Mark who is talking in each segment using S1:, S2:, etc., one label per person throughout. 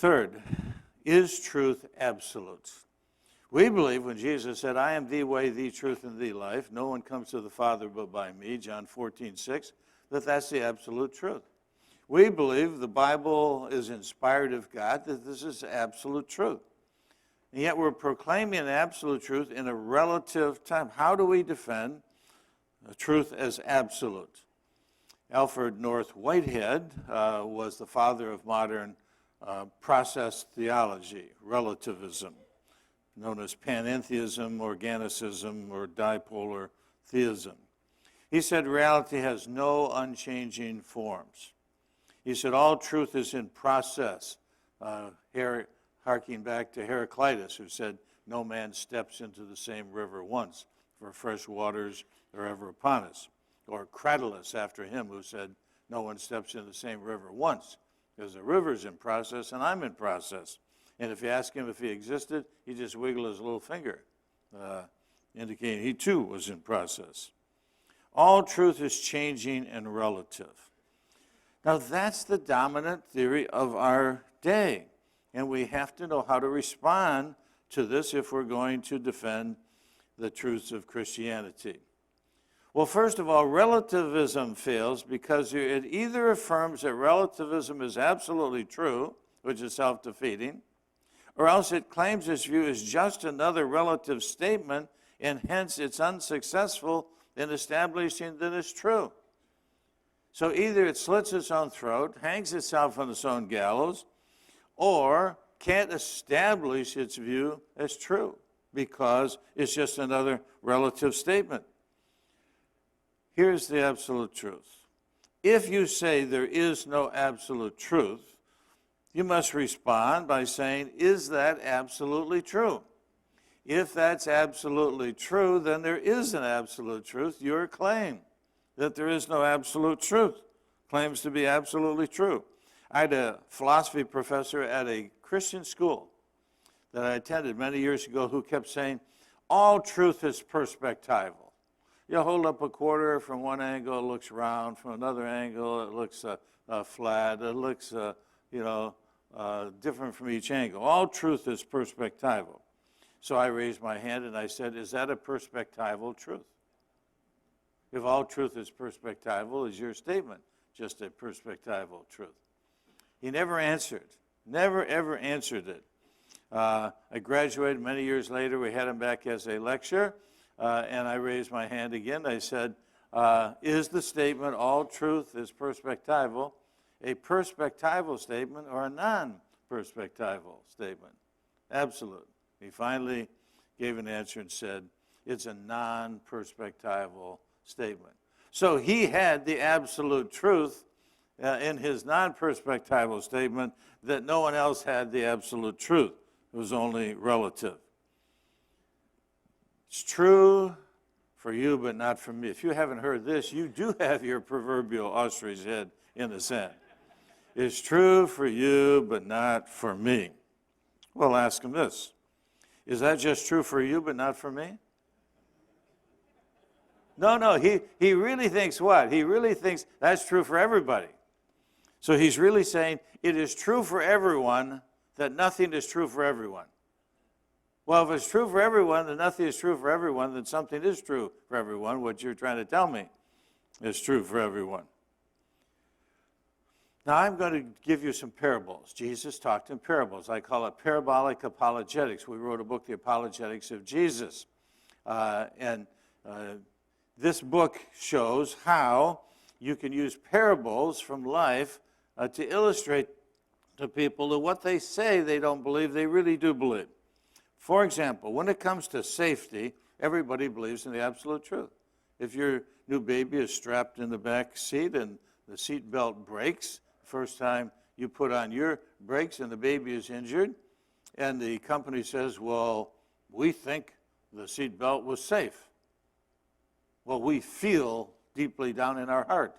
S1: Third, is truth absolute? We believe when Jesus said, I am the way, the truth, and the life, no one comes to the Father but by me, John 14:6, that's the absolute truth. We believe the Bible is inspired of God, that this is absolute truth. And yet we're proclaiming an absolute truth in a relative time. How do we defend truth as absolute? Alfred North Whitehead was the father of modern process theology, relativism, known as panentheism, organicism, or dipolar theism. He said reality has no unchanging forms. He said all truth is in process, harking back to Heraclitus, who said no man steps into the same river once, for fresh waters are ever upon us. Or Cratylus after him, who said no one steps into the same river once, because the river's in process and I'm in process. And if you ask him if he existed, he just wiggled his little finger, indicating he too was in process. All truth is changing and relative. Now that's the dominant theory of our day, and we have to know how to respond to this if we're going to defend the truths of Christianity. Well, first of all, relativism fails because it either affirms that relativism is absolutely true, which is self-defeating, or else it claims this view is just another relative statement, and hence it's unsuccessful in establishing that it's true. So either it slits its own throat, hangs itself on its own gallows, or can't establish its view as true because it's just another relative statement. Here's the absolute truth. If you say there is no absolute truth, you must respond by saying, is that absolutely true? If that's absolutely true, then there is an absolute truth. Your claim that there is no absolute truth claims to be absolutely true. I had a philosophy professor at a Christian school that I attended many years ago who kept saying, all truth is perspectival. You hold up a quarter from one angle, it looks round. From another angle, it looks flat. It looks, different from each angle. All truth is perspectival. So I raised my hand and I said, is that a perspectival truth? If all truth is perspectival, is your statement just a perspectival truth? He never answered, never ever answered it. I graduated many years later. We had him back as a lecturer. And I raised my hand again. I said, is the statement, all truth is perspectival, a perspectival statement or a non-perspectival statement? Absolute. He finally gave an answer and said, it's a non-perspectival statement. So he had the absolute truth in his non-perspectival statement that no one else had the absolute truth. It was only relative. It's true for you, but not for me. If you haven't heard this, you do have your proverbial ostrich head in the sand. It's true for you, but not for me. Well, ask him this. Is that just true for you, but not for me? No, he really thinks what? He really thinks that's true for everybody. So he's really saying it is true for everyone that nothing is true for everyone. Well, if it's true for everyone, then nothing is true for everyone, then something is true for everyone. What you're trying to tell me is true for everyone. Now, I'm going to give you some parables. Jesus talked in parables. I call it parabolic apologetics. We wrote a book, The Apologetics of Jesus. This book shows how you can use parables from life to illustrate to people that what they say they don't believe, they really do believe. For example, when it comes to safety, everybody believes in the absolute truth. If your new baby is strapped in the back seat and the seat belt breaks, first time you put on your brakes and the baby is injured, and the company says, well, we think the seat belt was safe. Well, we feel deeply down in our heart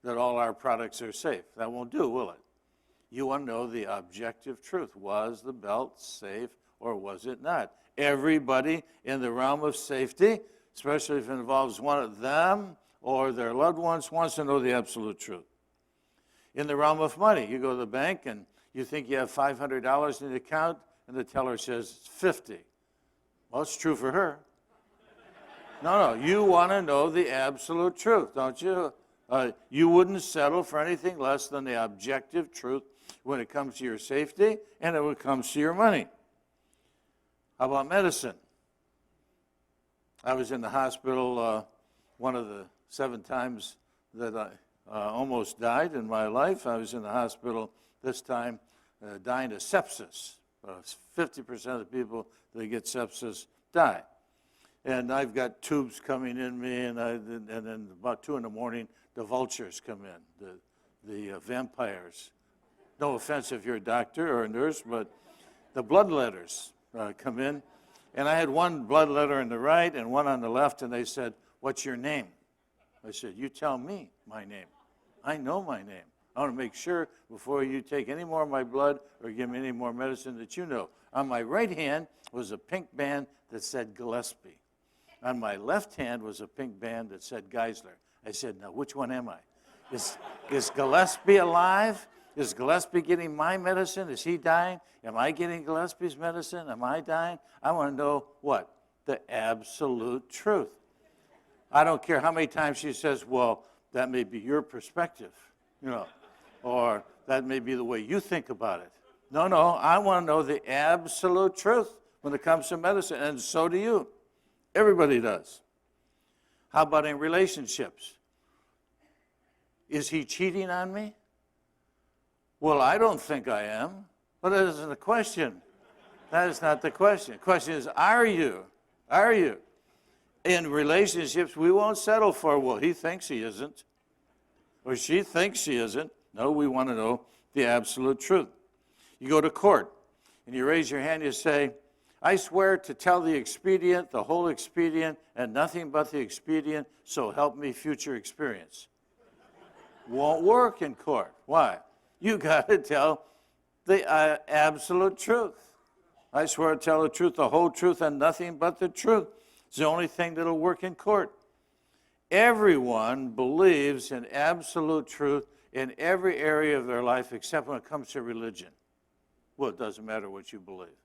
S1: that all our products are safe. That won't do, will it? You want to know the objective truth. Was the belt safe or was it not? Everybody in the realm of safety, especially if it involves one of them or their loved ones, wants to know the absolute truth. In the realm of money, you go to the bank and You think you have $500 in the account, and the teller says it's 50. Well, it's true for her. No, you want to know the absolute truth, don't you? You wouldn't settle for anything less than the objective truth when it comes to your safety and when it comes to your money. How about medicine? I was in the hospital one of the 7 times that I almost died in my life. I was in the hospital this time dying of sepsis. 50% of the people that get sepsis die. And I've got tubes coming in me, and then about 2 in the morning, the vultures come in, the vampires. No offense if you're a doctor or a nurse, but the bloodletters come in. And I had one bloodletter on the right and one on the left, and they said, "What's your name?" I said, "You tell me my name. I know my name. I want to make sure before you take any more of my blood or give me any more medicine that you know." On my right hand was a pink band that said Gillespie. On my left hand was a pink band that said Geisler. I said, "Now, which one am I? Is Gillespie alive? Is Gillespie getting my medicine? Is he dying? Am I getting Gillespie's medicine? Am I dying?" I want to know what? The absolute truth. I don't care how many times she says, "Well, that may be your perspective, or that may be the way you think about it." No, I want to know the absolute truth when it comes to medicine, and so do you. Everybody does. How about in relationships? Is he cheating on me? Well, I don't think I am, but that isn't the question. That is not the question. The question is, are you? Are you? In relationships, we won't settle for, well, he thinks he isn't, or she thinks she isn't. No, we want to know the absolute truth. You go to court, and you raise your hand, you say, "I swear to tell the expedient, the whole expedient, and nothing but the expedient, so help me future experience." Won't work in court. Why? You got to tell the absolute truth. "I swear to tell the truth, the whole truth, and nothing but the truth." It's the only thing that'll work in court. Everyone believes in absolute truth in every area of their life except when it comes to religion. Well, it doesn't matter what you believe.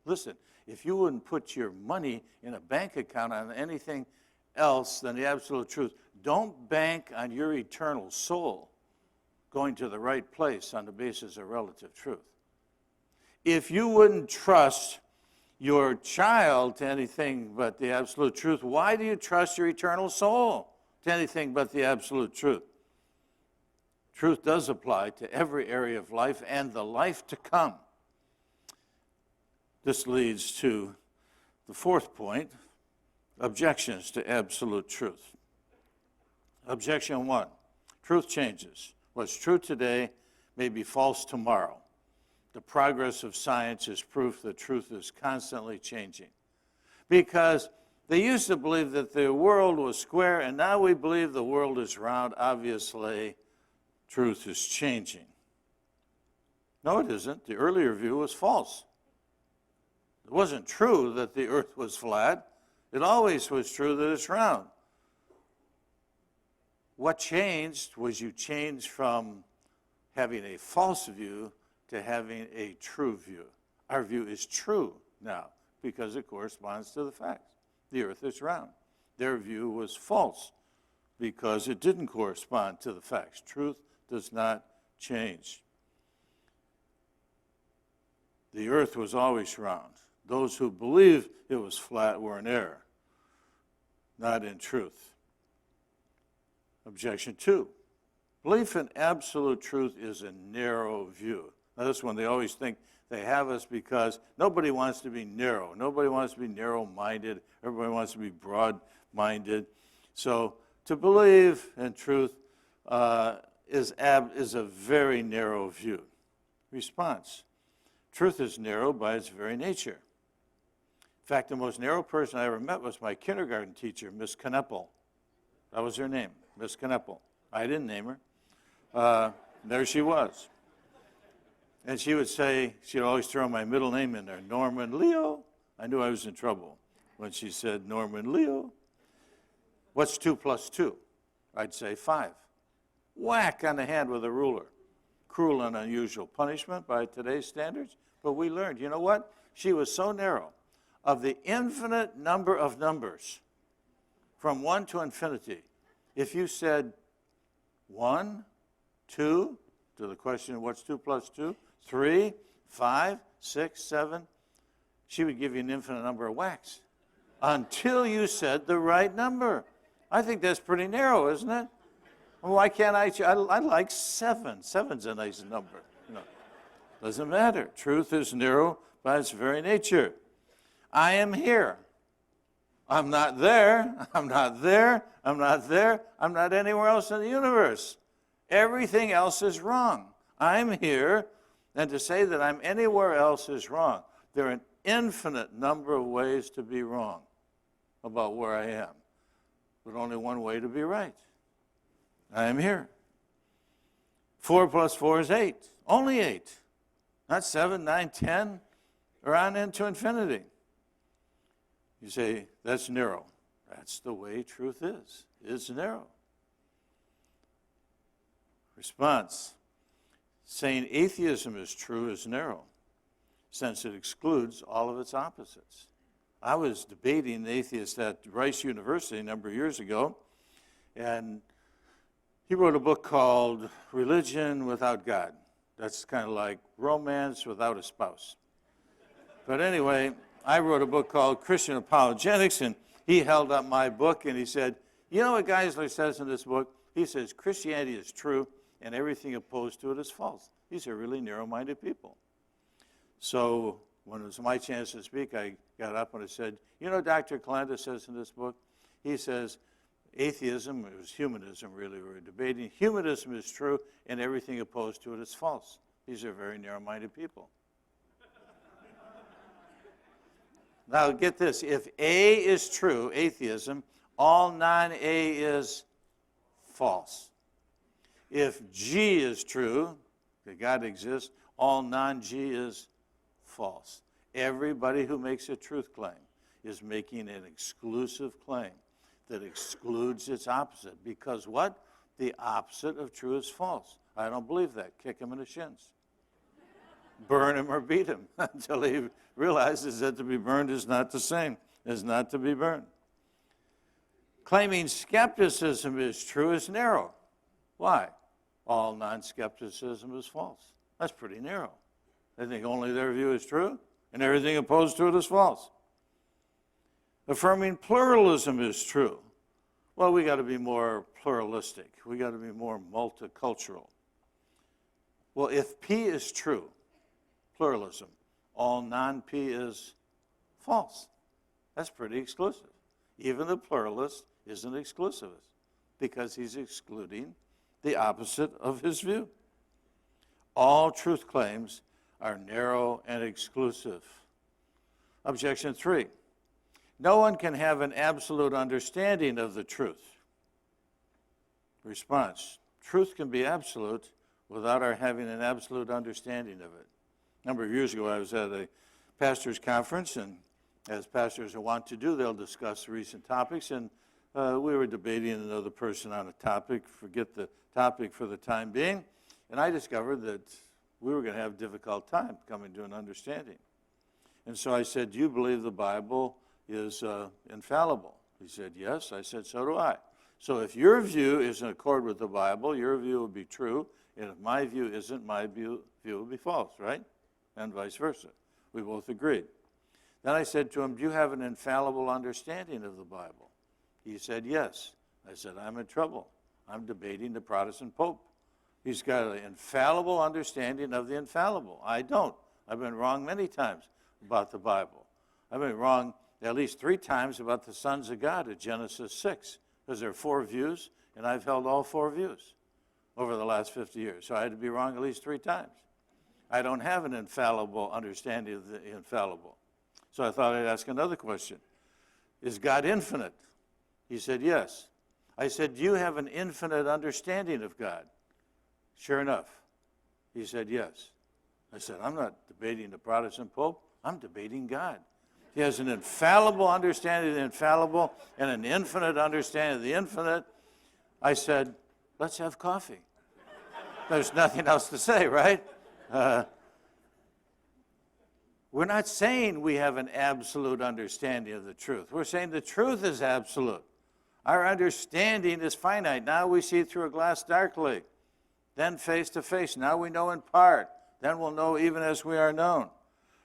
S1: Listen, if you wouldn't put your money in a bank account on anything else than the absolute truth, don't bank on your eternal soul going to the right place on the basis of relative truth. If you wouldn't trust your child to anything but the absolute truth, why do you trust your eternal soul to anything but the absolute truth? Truth does apply to every area of life and the life to come. This leads to the 4th point, objections to absolute truth. Objection 1, truth changes. What's true today may be false tomorrow. The progress of science is proof that truth is constantly changing. Because they used to believe that the world was square, and now we believe the world is round. Obviously, truth is changing. No, it isn't. The earlier view was false. It wasn't true that the earth was flat. It always was true that it's round. What changed was you changed from having a false view to having a true view. Our view is true now because it corresponds to the facts. The earth is round. Their view was false because it didn't correspond to the facts. Truth does not change. The earth was always round. Those who believe it was flat were in error, not in truth. Objection 2. Belief in absolute truth is a narrow view. Now, this one, they always think they have us because nobody wants to be narrow. Nobody wants to be narrow-minded. Everybody wants to be broad-minded. So to believe in truth is a very narrow view. Response. Truth is narrow by its very nature. In fact, the most narrow person I ever met was my kindergarten teacher, Miss Kneppel. That was her name, Miss Kneppel. I didn't name her. There she was. And she would say, she'd always throw my middle name in there, Norman Leo. I knew I was in trouble when she said Norman Leo. What's 2 plus 2? I'd say 5. Whack on the hand with a ruler. cruel and unusual punishment by today's standards. But we learned, you know what? She was so narrow. Of the infinite number of numbers, from 1 to infinity, if you said 1, 2, to the question, what's 2 plus 2? 3, 5, 6, 7, she would give you an infinite number of whacks until you said the right number. I think that's pretty narrow, isn't it? Well, why can't I like 7. 7's a nice number. No, doesn't matter. Truth is narrow by its very nature. I am here. I'm not there. I'm not there. I'm not there. I'm not anywhere else in the universe. Everything else is wrong. I'm here, and to say that I'm anywhere else is wrong. There are an infinite number of ways to be wrong about where I am, but only one way to be right. I am here. 4 plus 4 is 8. Only 8. Not 7, 9, 10, or on into infinity. You say, that's narrow. That's the way truth is. It's narrow. Response. Saying atheism is true is narrow, since it excludes all of its opposites. I was debating an atheist at Rice University a number of years ago, and he wrote a book called Religion Without God. That's kind of like romance without a spouse. But anyway, I wrote a book called Christian Apologetics, and he held up my book and he said, you know what Geisler says in this book? He says, Christianity is true and everything opposed to it is false. These are really narrow-minded people. So when it was my chance to speak, I got up and I said, you know Dr. Kalenda says in this book? He says, atheism, it was humanism really we were debating, humanism is true and everything opposed to it is false. These are very narrow-minded people. Now get this, if A is true, atheism, all non-A is false. If G is true, that God exists, all non-G is false. Everybody who makes a truth claim is making an exclusive claim that excludes its opposite. Because what? The opposite of true is false. I don't believe that. Kick him in the shins. Burn him or beat him until he realizes that to be burned is not the same as not to be burned. Claiming skepticism is true is narrow. Why? All non-skepticism is false. That's pretty narrow. They think only their view is true and everything opposed to it is false. Affirming pluralism is true. Well, we got to be more pluralistic. We got to be more multicultural. Well, if P is true, pluralism, all non-P is false. That's pretty exclusive. Even the pluralist is an exclusivist because he's excluding the opposite of his view. All truth claims are narrow and exclusive. Objection 3. No one can have an absolute understanding of the truth. Response. Truth can be absolute without our having an absolute understanding of it. A number of years ago, I was at a pastor's conference, and as pastors are wont to do, they'll discuss recent topics, and we were debating another person on a topic, forget the topic for the time being, and I discovered that we were going to have a difficult time coming to an understanding. And so I said, do you believe the Bible is infallible? He said, yes. I said, so do I. So if your view is in accord with the Bible, your view will be true, and if my view isn't, my view will be false, right? And vice versa. We both agreed. Then I said to him, do you have an infallible understanding of the Bible? He said, yes. I said, I'm in trouble. I'm debating the Protestant Pope. He's got an infallible understanding of the infallible. I don't. I've been wrong many times about the Bible. I've been wrong at least 3 times about the sons of God at Genesis 6, because there are 4 views, and I've held all 4 views over the last 50 years. So I had to be wrong at least 3 times. I don't have an infallible understanding of the infallible. So I thought I'd ask another question. Is God infinite? He said, yes. I said, do you have an infinite understanding of God? Sure enough, he said, yes. I said, I'm not debating the Protestant Pope. I'm debating God. He has an infallible understanding of the infallible and an infinite understanding of the infinite. I said, let's have coffee. There's nothing else to say, right? We're not saying we have an absolute understanding of the truth. We're saying the truth is absolute. Our understanding is finite. Now we see through a glass darkly, then face to face. Now we know in part, then we'll know even as we are known.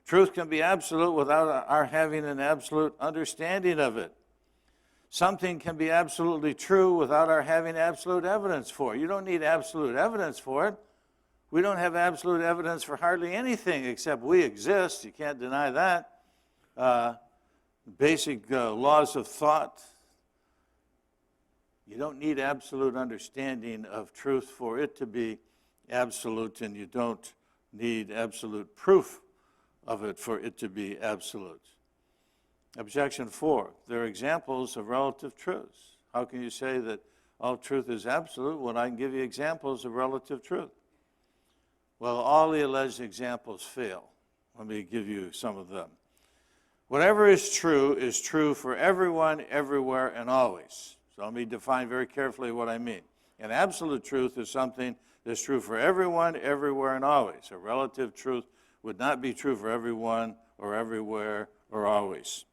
S1: Truth can be absolute without our having an absolute understanding of it. Something can be absolutely true without our having absolute evidence for it. You don't need absolute evidence for it. We don't have absolute evidence for hardly anything except we exist. You can't deny that. Basic laws of thought. You don't need absolute understanding of truth for it to be absolute, and you don't need absolute proof of it for it to be absolute. Objection 4, there are examples of relative truths. How can you say that all truth is absolute when I can give you examples of relative truth? Well, all the alleged examples fail. Let me give you some of them. Whatever is true for everyone, everywhere, and always. So let me define very carefully what I mean. An absolute truth is something that's true for everyone, everywhere, and always. A relative truth would not be true for everyone or everywhere or always.